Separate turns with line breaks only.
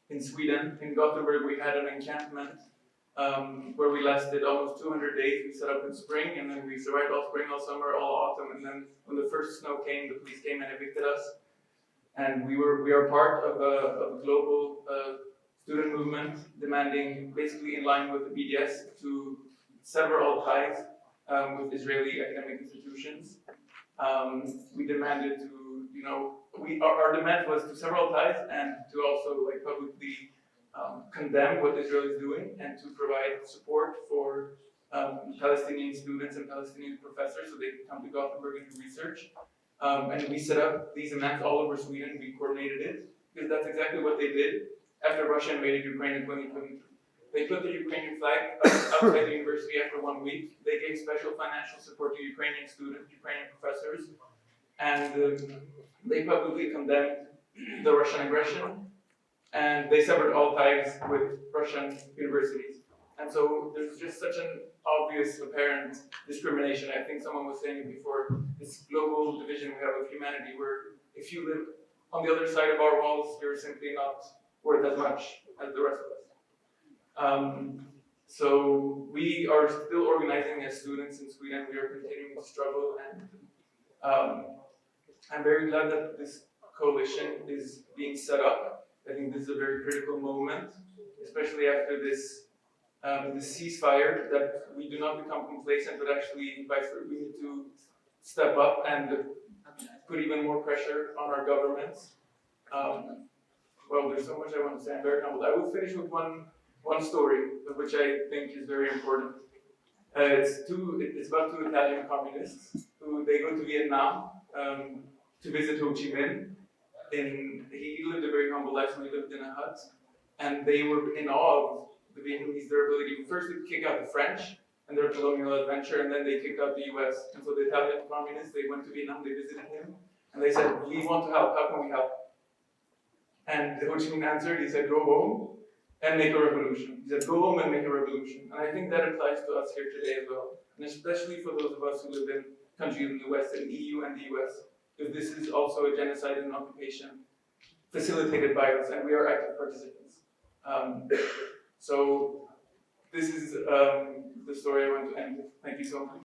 in Sweden. In Gothenburg, we had an encampment where we lasted almost 200 days. We set up in spring, and then we survived all spring, all summer, all autumn, and then when the first snow came, the police came and evicted us. And we are part of a global student movement demanding, basically in line with the BDS, to sever all ties with Israeli academic institutions. We demanded to, our demand was to sever all ties and to also publicly condemn what Israel is doing and to provide support for Palestinian students and Palestinian professors so they can come to Gothenburg and do research. And we set up these events all over Sweden. We coordinated it because that's exactly what they did after Russia invaded Ukraine in 2022. They put the Ukrainian flag outside the university after 1 week. They gave special financial support to Ukrainian students, Ukrainian professors, and they publicly condemned the Russian aggression, and they severed all ties with Russian universities. And so there's just such an obvious, apparent discrimination. I think someone was saying it before, this global division we have of humanity, where if you live on the other side of our walls, you're simply not worth as much as the rest of us. So we are still organizing as students in Sweden. We are continuing to struggle, and I'm very glad that this coalition is being set up. I think this is a very critical moment, especially after this ceasefire, that we do not become complacent, but actually we need to step up and put even more pressure on our governments. Well, there's so much I want to say. I'm very humbled. I will finish with one story, which I think is very important. It's about two Italian communists who they go to Vietnam to visit Ho Chi Minh. He lived a very humble life, so he lived in a hut, and they were in awe of the Vietnamese, their ability first to kick out the French and their colonial adventure, and then they kicked out the US. And so the Italian communists, they went to Vietnam, they visited him, and they said, "We want to help, how can we help?" And Ho Chi Minh answered, he said, "Go home and make a revolution." He said, "Go home and make a revolution." And I think that applies to us here today as well, and especially for those of us who live in countries in the West, in the EU and the US, because this is also a genocide and an occupation facilitated by us, and we are active participants. So this is the story I want to end with. Thank you so much.